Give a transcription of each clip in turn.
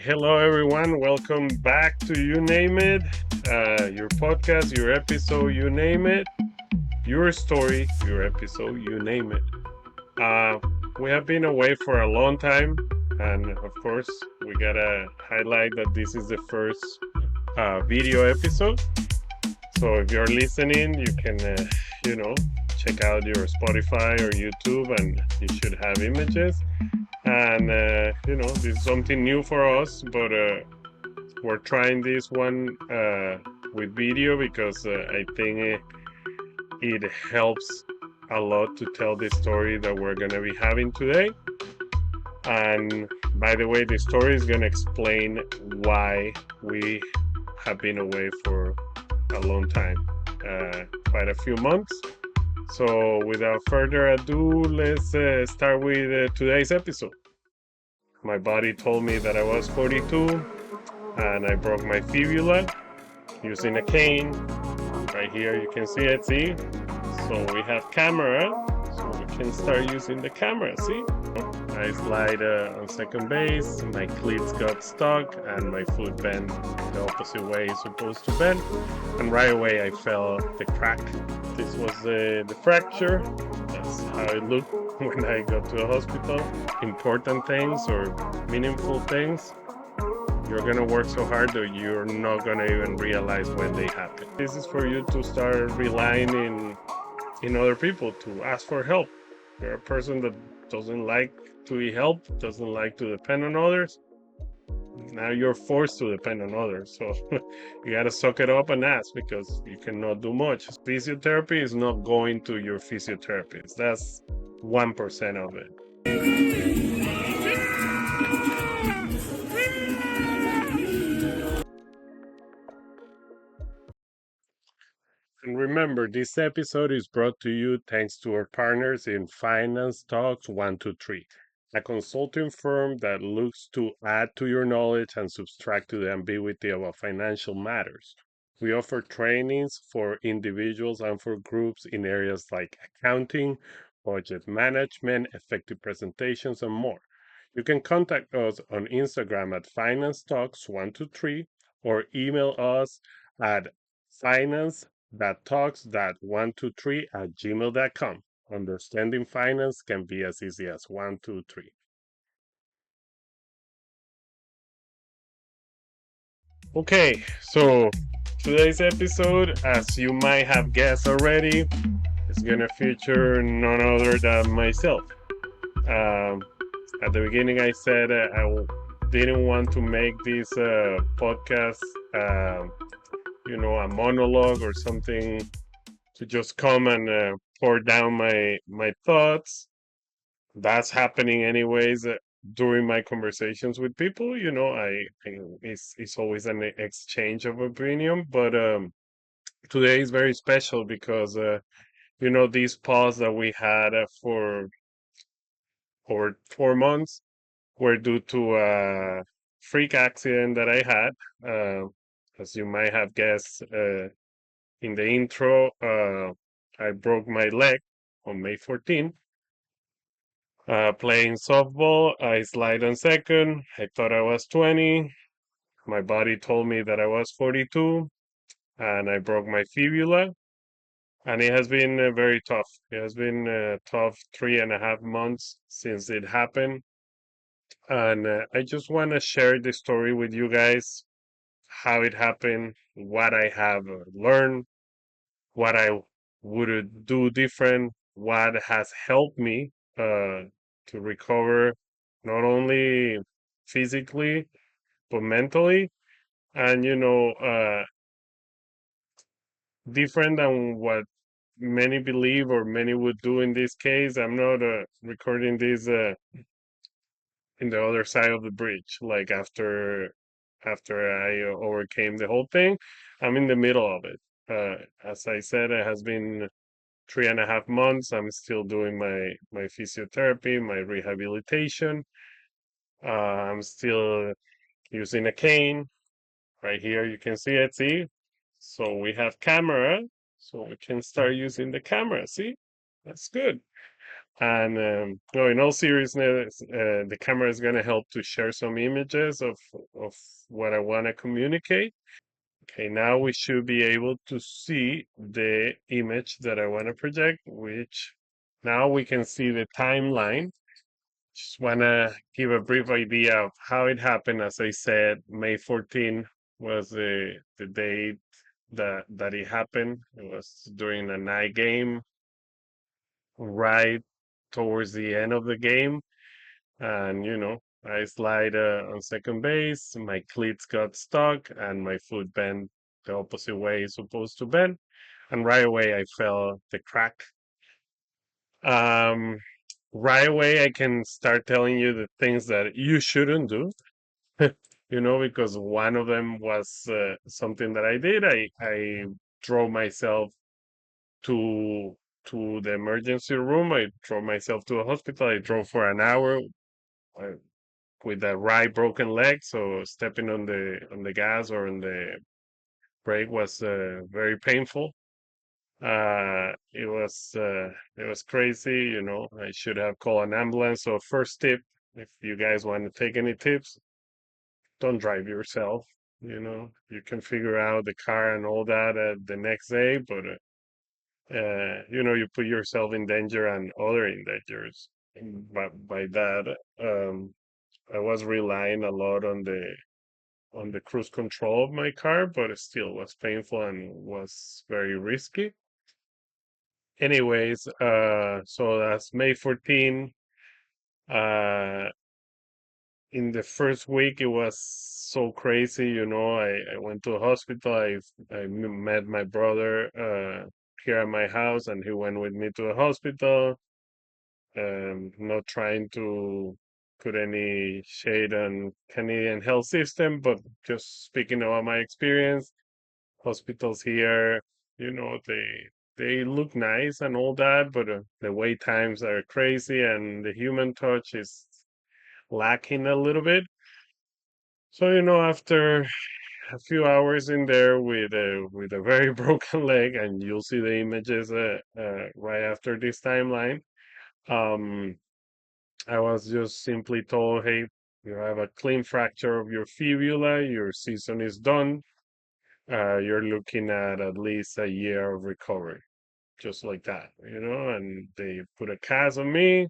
Hello, everyone. Welcome back to You Name It, your podcast, your episode, you name it, your story, your episode, you name it. Uh, we have been away for a long time, and of course, we gotta highlight that this is the first video episode. So if you're listening, you can, you know, check out your Spotify or YouTube, and you should have images. And this is something new for us, but we're trying this one with video because I think it helps a lot to tell the story that we're going to be having today. And by the way, the story is going to explain why we have been away for a long time, quite a few months. So without further ado, let's start with today's episode. My body told me that I was 42 and I broke my fibula using a cane. Right here you can see it, see? So we have camera, so we can start using the camera, see? I slide on second base, my cleats got stuck and my foot bent the opposite way it's supposed to bend, and right away I felt the crack. This was the fracture. That's how it looked when I got to the hospital. Important things or meaningful things, you're gonna work so hard that you're not gonna even realize when they happen. This is for you to start relying in other people to ask for help. You're a person that doesn't like to be helped, doesn't like to depend on others. Now you're forced to depend on others. So you gotta suck it up and ask because you cannot do much. Physiotherapy is not going to your physiotherapist. That's 1% of it. And remember, this episode is brought to you thanks to our partners in Finance Talks 123, a consulting firm that looks to add to your knowledge and subtract to the ambiguity about financial matters. We offer trainings for individuals and for groups in areas like accounting, budget management, effective presentations, and more. You can contact us on Instagram at Finance Talks 123 or email us at finance talks.123@gmail.com. Understanding finance can be as easy as 123. Okay, so today's episode, as you might have guessed already, is gonna feature none other than myself. Um, at the beginning, I said didn't want to make this podcast, a monologue or something to just come and pour down my thoughts. That's happening anyways during my conversations with people. It's always an exchange of opinion, but today is very special because these pause that we had for over 4 months were due to a freak accident that I had. As you might have guessed in the intro, I broke my leg on May 14th. Playing softball, I slide on second. I thought I was 20. My body told me that I was 42, and I broke my fibula. And it has been very tough. It has been tough 3.5 months since it happened. And I just want to share the story with you guys, how it happened, what I have learned, what I would do different, what has helped me to recover not only physically but mentally, and different than what many believe or many would do in this case. I'm not recording this in the other side of the bridge, like after I overcame the whole thing. I'm in the middle of it. As I said, it has been 3.5 months. I'm still doing my physiotherapy, my rehabilitation. I'm still using a cane. Right here, you can see it. See, so we have camera, so we can start using the camera. See, that's good. And no, in all seriousness, the camera is going to help to share some images of what I want to communicate. Okay, now we should be able to see the image that I want to project, which now we can see the timeline. Just want to give a brief idea of how it happened. As I said, May 14 was the date that it happened. It was during a night game, right towards the end of the game. And, I slide on second base, my cleats got stuck, and my foot bent the opposite way it's supposed to bend. And right away, I felt the crack. Um, right away, I can start telling you the things that you shouldn't do, because one of them was something that I did. I drove myself to the emergency room. I drove myself to a hospital. I drove for an hour uh, with a right broken leg, so stepping on the gas or on the brake was very painful. It was crazy. I should have called an ambulance. So first tip, if you guys want to take any tips, don't drive yourself. You can figure out the car and all that the next day, but you put yourself in danger and other in dangers. By that, I was relying a lot on the cruise control of my car, but it still was painful and was very risky. Anyways, so that's May 14. Uh, in the first week, it was so crazy. I went to a hospital. Met my brother here at my house, and he went with me to a hospital. Not trying to put any shade on Canadian health system, but just speaking about my experience. Hospitals here, they look nice and all that, but the wait times are crazy and the human touch is lacking a little bit. So, after a few hours in there with a very broken leg, and you'll see the images right after this timeline. Um, I was just simply told, hey, you have a clean fracture of your fibula, your season is done. You're looking at least a year of recovery, just like that, and they put a cast on me.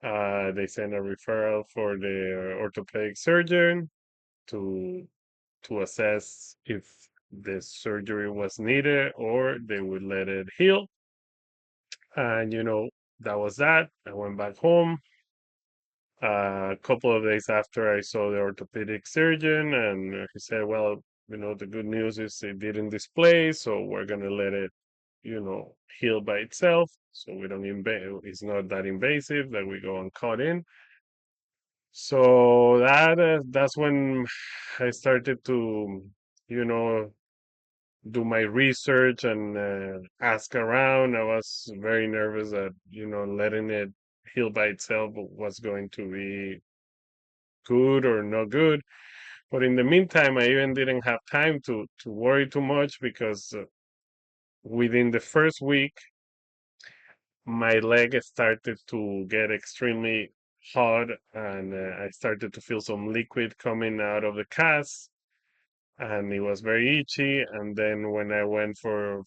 They send a referral for the orthopedic surgeon to assess if the surgery was needed or they would let it heal. And that was that. I went back home. A couple of days after I saw the orthopedic surgeon, and he said, "Well, the good news is it didn't display, so we're gonna let it, heal by itself. So we don't it's not that invasive that we go and cut in." So that's when I started to, you know, do my research and ask around. I was very nervous that, letting it heal by itself was going to be good or not good. But in the meantime, I even didn't have time to worry too much because within the first week, my leg started to get extremely hot, and I started to feel some liquid coming out of the cast, and it was very itchy. And then when I went for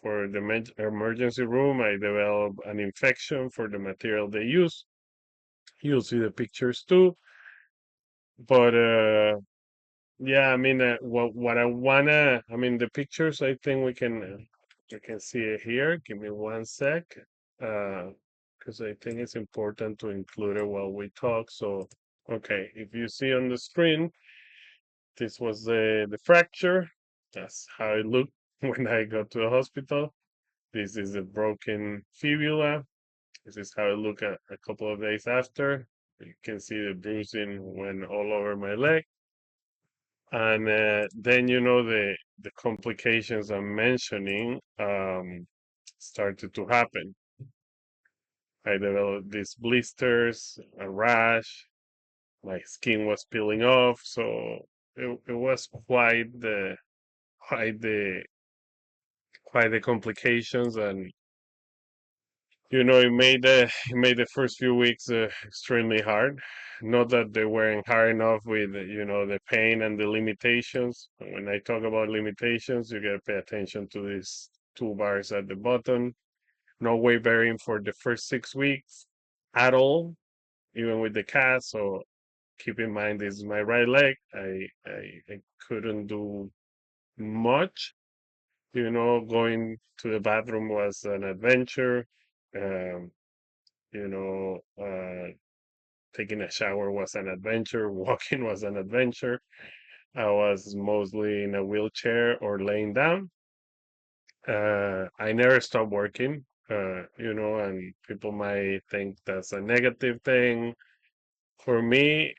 the emergency room, I developed an infection for the material they use. You'll see the pictures too. But yeah, I mean, what I mean, the pictures. I think we can see it here. Give me one sec, because I think it's important to include it while we talk. So, okay, if you see on the screen, this was the fracture. That's how it looked when I got to the hospital. This is a broken fibula. This is how it looked a couple of days after. You can see the bruising went all over my leg. And then the complications I'm mentioning started to happen. I developed these blisters, a rash, my skin was peeling off, so it was quite the quite the complications. And it made the first few weeks extremely hard. Not that they weren't hard enough with the pain and the limitations. When I talk about limitations, you gotta pay attention to these two bars at the bottom. No weight bearing for the first 6 weeks at all, even with the cast. So keep in mind this is my right leg. I couldn't do much. Going to the bathroom was an adventure. Um, you know, taking a shower was an adventure. Walking was an adventure. I was mostly in a wheelchair or laying down. I never stopped working, and people might think that's a negative thing. For me,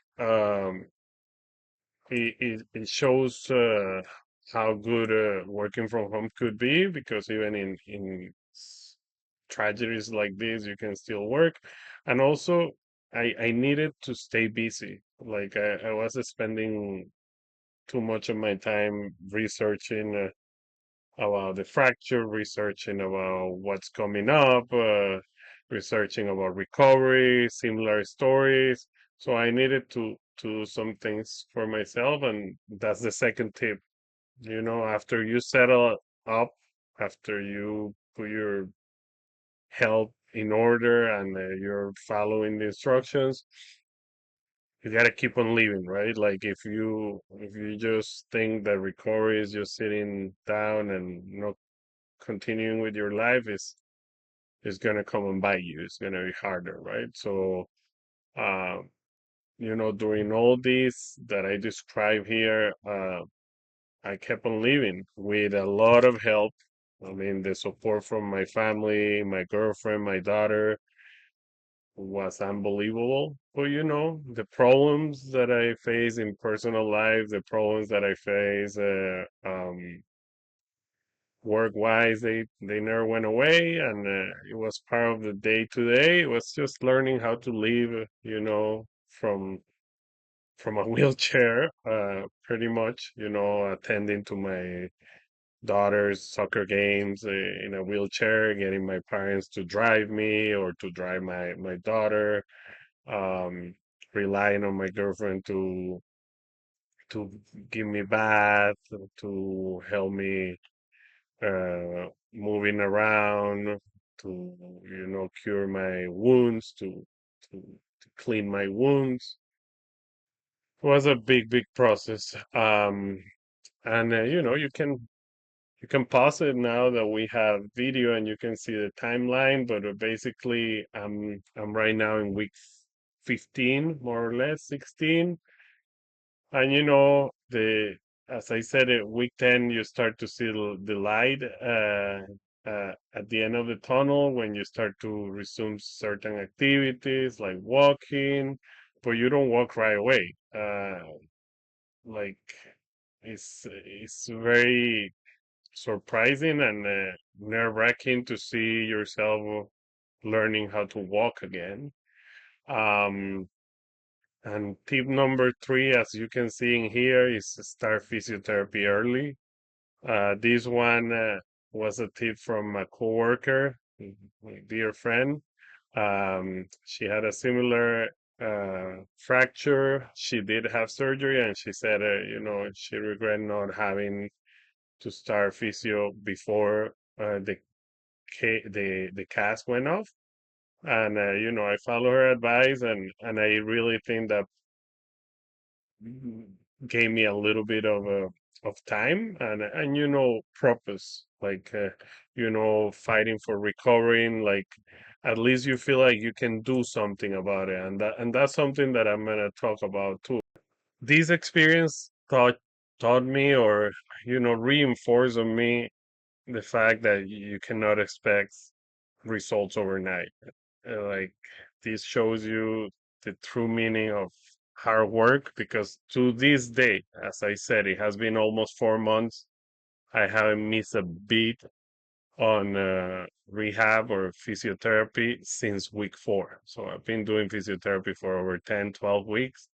it shows how good working from home could be because even in tragedies like this, you can still work. And also, I needed to stay busy. Like I was spending too much of my time researching about the fracture, researching about what's coming up, researching about recovery, similar stories. So I needed to do some things for myself, and that's the second tip. After you settle up, after you put your health in order and you're following the instructions, you gotta keep on living, right? Like if you just think that recovery is just sitting down and not continuing with your life is gonna come and bite you. It's gonna be harder, right? So, um, during all this that I describe here, I kept on living with a lot of help. I mean, the support from my family, my girlfriend, my daughter was unbelievable. But the problems that I face in personal life, the problems that I face, work-wise, they never went away, and it was part of the day to day. It was just learning how to live, from a wheelchair, pretty much, attending to my daughter's soccer games in a wheelchair, getting my parents to drive me or to drive my daughter, um, relying on my girlfriend to give me bath, to help me moving around, to cure my wounds, to clean my wounds. It was a big process. And you can pause it now that we have video and you can see the timeline. But basically, I'm right now in week 15, more or less 16. And as I said, at week 10, you start to see the light at the end of the tunnel when you start to resume certain activities like walking, but you don't walk right away. Like it's very surprising and nerve-wracking to see yourself learning how to walk again. Um, And tip number three, as you can see in here, is start physiotherapy early. This one was a tip from a coworker, a dear friend. She had a similar fracture. She did have surgery, and she said, she regret not having to start physio before the cast went off. And I follow her advice, and I really think that gave me a little bit of time and purpose, like fighting for recovering, like at least you feel like you can do something about it, and that's something that I'm gonna talk about too. This experience taught me, or reinforced on me the fact that you cannot expect results overnight. Like this shows you the true meaning of hard work, because to this day, as I said, it has been almost 4 months. I haven't missed a beat on rehab or physiotherapy since week 4. So I've been doing physiotherapy for over 10, 12 weeks.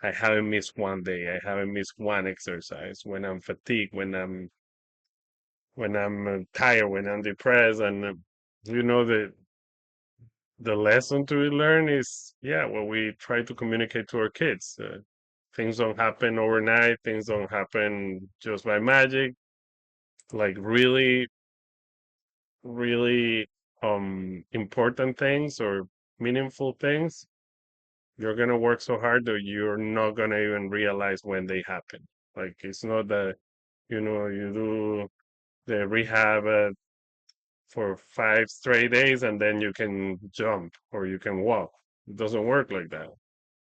I haven't missed one day. I haven't missed one exercise. When I'm fatigued, when I'm tired, when I'm depressed, and you know that the lesson to be learned is, yeah, what we try to communicate to our kids. Things don't happen overnight. Things don't happen just by magic. Like really, really important things or meaningful things, you're gonna work so hard that you're not gonna even realize when they happen. Like it's not that, you do the rehab for 5 straight days and then you can jump or you can walk. It doesn't work like that.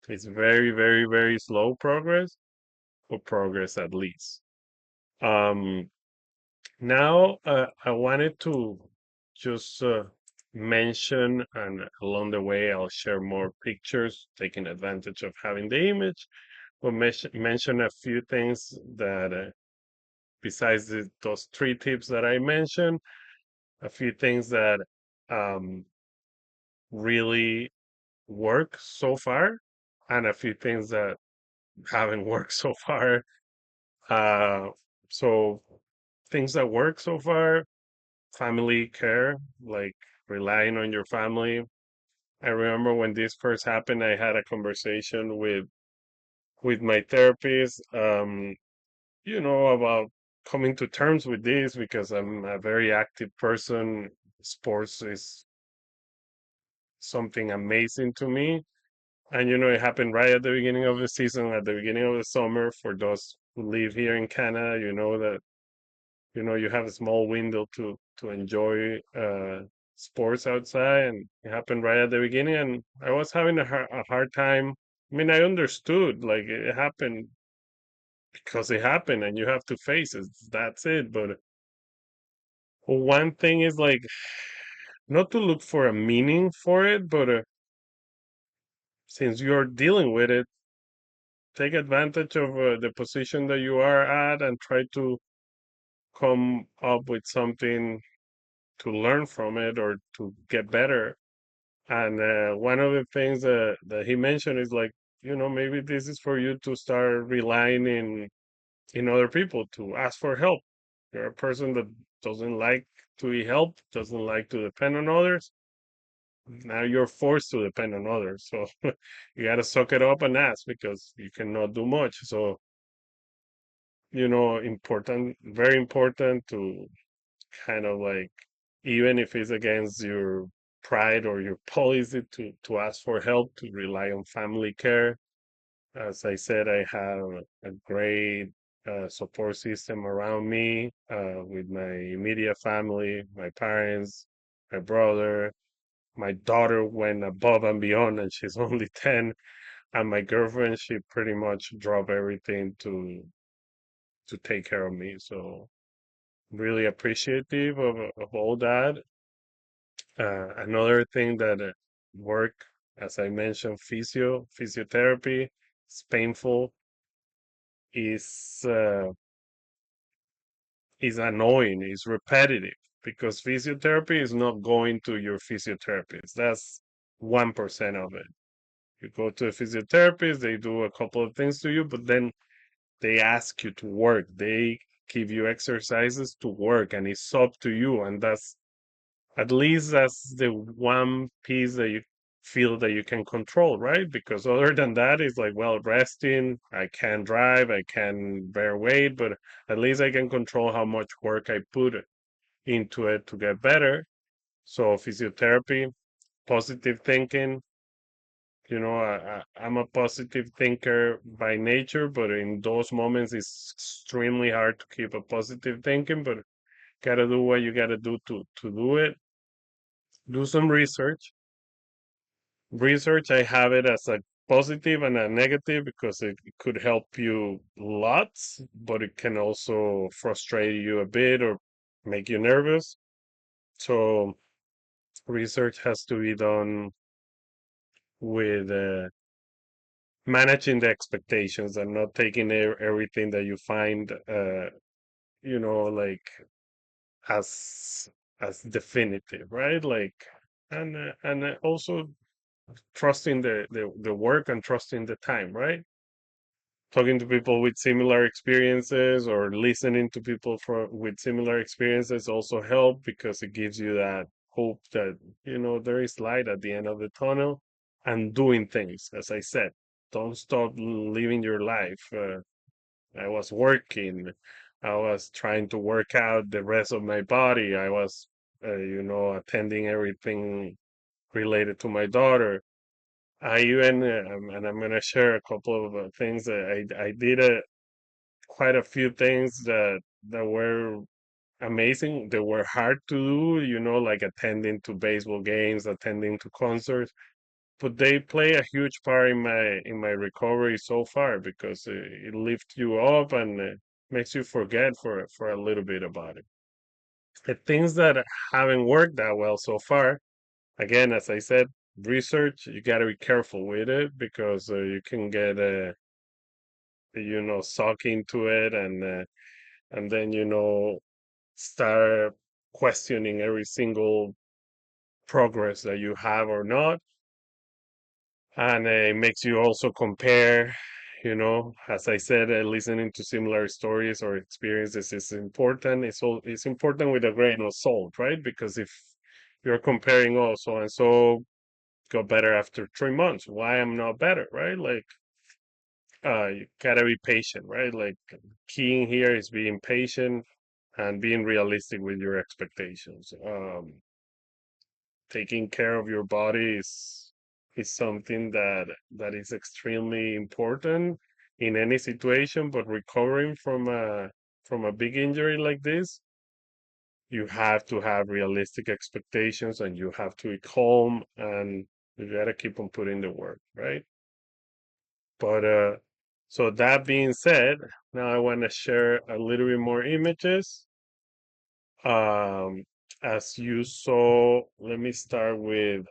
It's very, very, very slow progress, or progress at least. Um, Now, I wanted to just mention, and along the way, I'll share more pictures, taking advantage of having the image, but mention a few things that, besides those three tips that I mentioned, a few things that um, really work so far, and a few things that haven't worked so far. Uh, so, things that work so far: family care, like relying on your family. I remember when this first happened, I had a conversation with my therapist, about coming to terms with this because I'm a very active person. Sports is something amazing to me. And it happened right at the beginning of the season, at the beginning of the summer. For those who live here in Canada, you know that you have a small window to enjoy sports outside, and it happened right at the beginning, and I was having a hard time. I mean, I understood, like, it happened because it happened and you have to face it. That's it. But one thing is, like, not to look for a meaning for it, but since you're dealing with it, take advantage of the position that you are at and try to come up with something to learn from it or to get better. And one of the things that he mentioned is, like, maybe this is for you to start relying in other people to ask for help. You're a person that doesn't like to be helped, doesn't like to depend on others. Now you're forced to depend on others. So you got to suck it up and ask because you cannot do much. So, important, very important to kind of, like, even if it's against your pride or your policy, to ask for help, to rely on family care. As I said, I have a great support system around me, with my immediate family, my parents, my brother. My daughter went above and beyond, and she's only 10. And my girlfriend, she pretty much dropped everything to take care of me. So really appreciative of all that. Another thing that work, as I mentioned, physiotherapy, is painful, is is annoying, is repetitive, because physiotherapy is not going to your physiotherapist. That's 1% of it. You go to a physiotherapist, they do a couple of things to you, but then they ask you to work. They give you exercises to work, and it's up to you. And at least that's the one piece that you feel that you can control, right? Because other than that, it's like, well, resting, I can drive, I can bear weight, but at least I can control how much work I put into it to get better. So physiotherapy, positive thinking. I'm a positive thinker by nature, but in those moments, it's extremely hard to keep a positive thinking. But gotta do what you gotta do to do it. Do some research. I have it as a positive and a negative because it could help you lots, but it can also frustrate you a bit or make you nervous. So research has to be done with managing the expectations and not taking everything that you find, like, as definitive, right? Like, and also trusting the work and trusting the time, right? Talking to people with similar experiences or listening to people with similar experiences also help because it gives you that. hope that, there is light at the end of the tunnel, and doing things. As I said, don't stop living your life. I was working. I was trying to work out the rest of my body. I was, attending everything related to my daughter. I even, and I'm gonna share a couple of things that I did quite a few things that were amazing. They were hard to do, like attending to baseball games, attending to concerts, but they play a huge part in my recovery so far because it lifts you up and makes you forget for a little bit about it. The things that haven't worked that well so far, again, as I said, research, you got to be careful with it because you can get suck into it, and then start questioning every single progress that you have or not. And it makes you also compare, as I said, listening to similar stories or experiences is important. It's important with a grain of salt, right? Because if you're comparing, oh, so and so got better after 3 months, why I'm not better, right? Like, you gotta be patient, right? Like, keying here is being patient and being realistic with your expectations. Taking care of your body is something that is extremely important in any situation, but recovering from a big injury like this, you have to have realistic expectations and you have to be calm and you gotta keep on putting the work, right? But so that being said, now I want to share a little bit more images. Um, as you saw, let me start with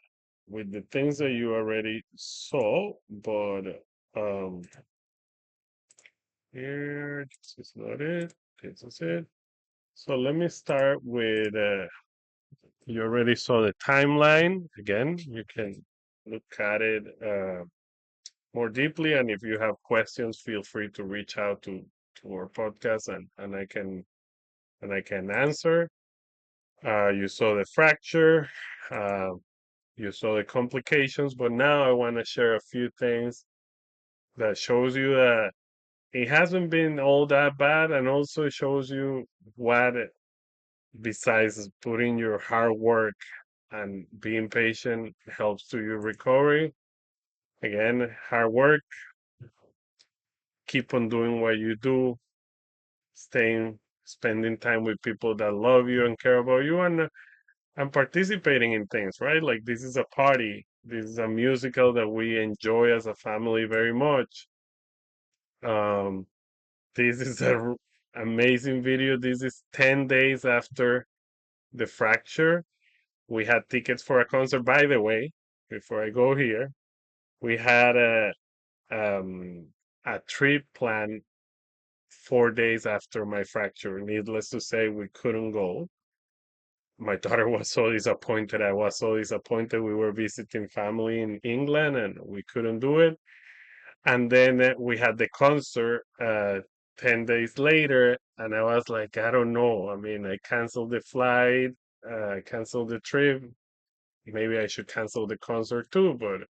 the things that you already saw, but here, this is not it. This is it. So let me start with you already saw the timeline. Again, you can look at it more deeply, and if you have questions, feel free to reach out to our podcast, and I can answer. You saw the fracture. Uh, you saw the complications, but now I want to share a few things that shows you that it hasn't been all that bad, and also shows you what, besides putting your hard work and being patient, helps to your recovery. Again, hard work, keep on doing what you do, spending time with people that love you and care about you, and participating in things, right? Like, this is a party. This is a musical that we enjoy as a family very much. Um, this is amazing video. This is 10 days after the fracture. We had tickets for a concert. By the way, before I go here, we had um, a trip planned 4 days after my fracture. Needless to say, we couldn't go. My daughter was so disappointed. I was so disappointed. We were visiting family in England and we couldn't do it. And then we had the concert 10 days later. And I was like, I don't know. I mean, I canceled the flight, canceled the trip. Maybe I should cancel the concert too. But,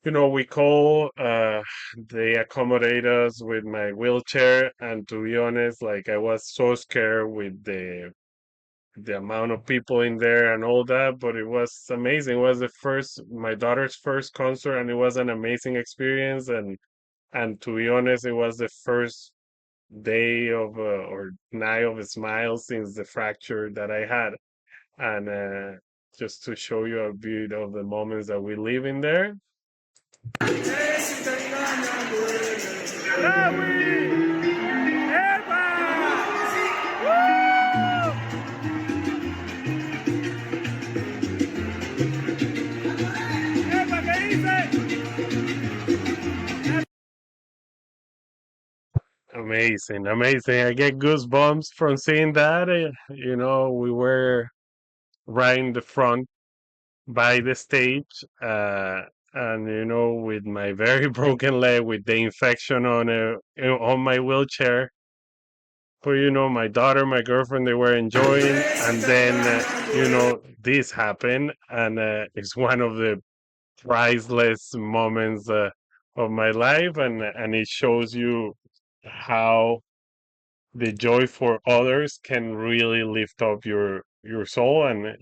we call, they accommodate us with my wheelchair. And to be honest, like, I was so scared with the amount of people in there and all that, but it was amazing. It was my daughter's first concert, and it was an amazing experience. And to be honest, it was the first day of or night of a smile since the fracture that I had. And just to show you a bit of the moments that we live in there. Amazing, amazing. I get goosebumps from seeing that. We were right in the front by the stage, and with my very broken leg, with the infection on my wheelchair, But my daughter, my girlfriend, they were enjoying, and then this happened, and it's one of the priceless moments of my life, and it shows you how the joy for others can really lift up your soul. And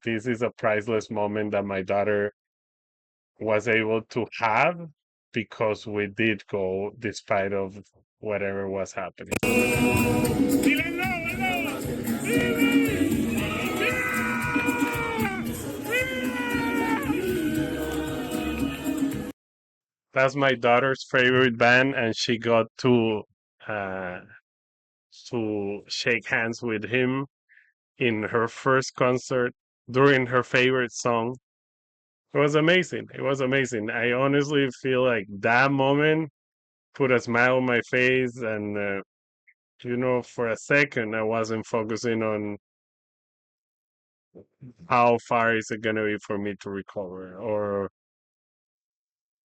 this is a priceless moment that my daughter was able to have because we did go despite of whatever was happening. That's my daughter's favorite band, and she got uh, to shake hands with him in her first concert during her favorite song. It was amazing. It was amazing. I honestly feel like that moment put a smile on my face, and for a second, I wasn't focusing on how far is it gonna be for me to recover, or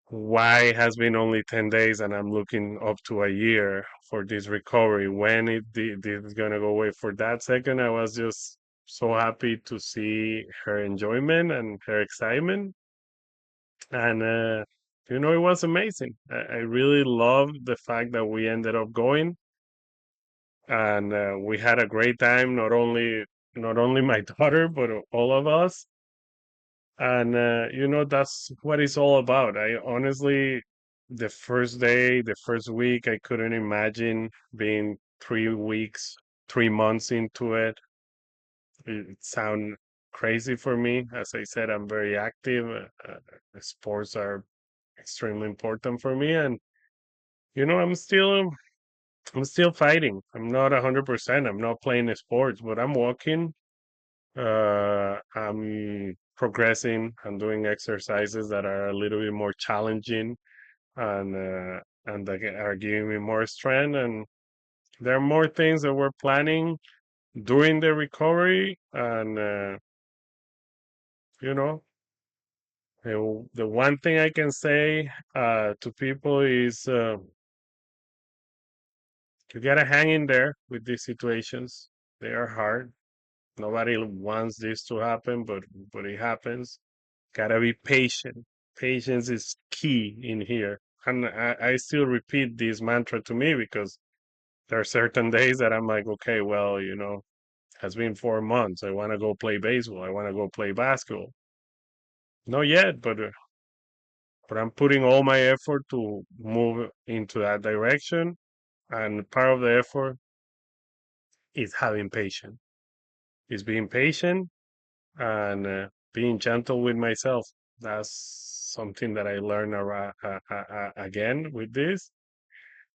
why it has been only 10 days and I'm looking up to a year for this recovery. When this is gonna go away? For that second, I was just so happy to see her enjoyment and her excitement, and it was amazing. I really loved the fact that we ended up going, and we had a great time. Not only my daughter, but all of us. And that's what it's all about. I honestly, the first day, the first week, I couldn't imagine being 3 weeks, 3 months into it. It sound crazy for me. As I said, I'm very active. Sports are extremely important for me, and you know, I'm still I'm still fighting. I'm not 100%. I'm not playing the sports, but I'm walking. I'm progressing. I'm doing exercises that are a little bit more challenging, and that are giving me more strength. And there are more things that we're planning during the recovery. And you know, the one thing I can say to people is you gotta hang in there with these situations. They are hard. Nobody wants this to happen, but it happens. Gotta be patient. Patience is key in here. And I still repeat this mantra to me because there are certain days that I'm like, okay, well, has been 4 months. I want to go play baseball. I want to go play basketball. Not yet, but I'm putting all my effort to move into that direction. And part of the effort is having patience. Is being patient and being gentle with myself. That's something that I learned again with this.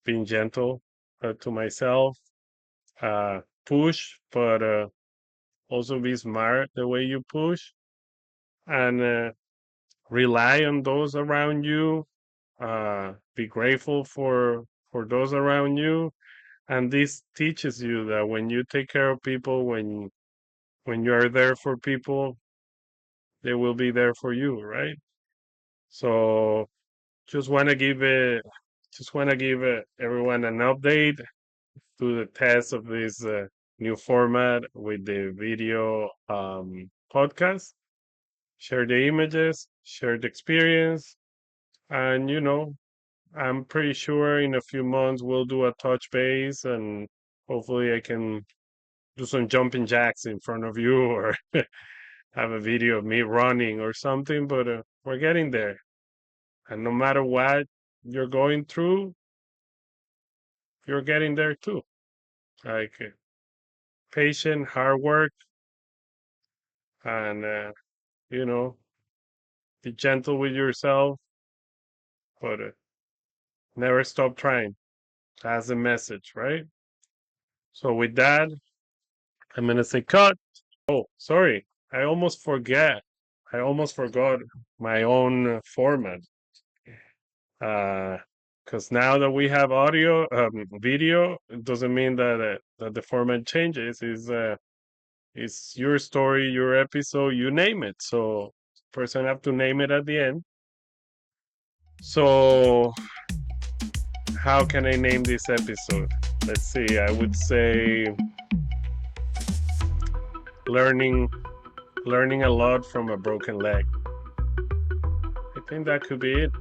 Being gentle to myself, push, but also be smart the way you push, and rely on those around you. Be grateful for those around you, and this teaches you that when you take care of people, when you are there for people, they will be there for you, right? So just want to give it, just want to give everyone an update to the test of this new format with the video podcast. Share the images, share the experience, and I'm pretty sure in a few months we'll do a touch base, and hopefully I can do some jumping jacks in front of you, or have a video of me running or something. But we're getting there, and no matter what you're going through, you're getting there too. Like patient, hard work, and you know, be gentle with yourself, but never stop trying. That's the message, right? So with that, I'm gonna say cut. Oh, sorry, I almost forget. I almost forgot my own format. Because now that we have audio, video, it doesn't mean that the format changes. It's your story, your episode, you name it. So first, I have to name it at the end. So how can I name this episode? Let's see. I would say learning a lot from a broken leg. I think that could be it.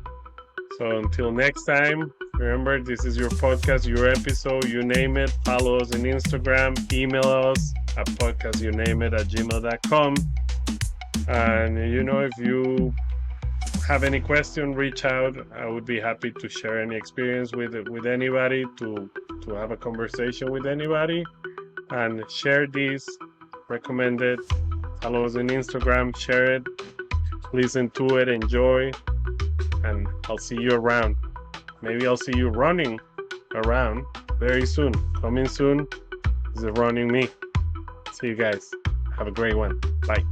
So until next time, remember, this is your podcast, your episode, you name it. Follow us on Instagram, email us at podcastyounameit@gmail.com. And if you have any question, reach out. I would be happy to share any experience with anybody, to have a conversation with anybody. And share this, recommend it, follow us on Instagram, share it, listen to it, enjoy, and I'll see you around. Maybe I'll see you running around very soon. Coming soon is the Running Me. See you guys. Have a great one. Bye.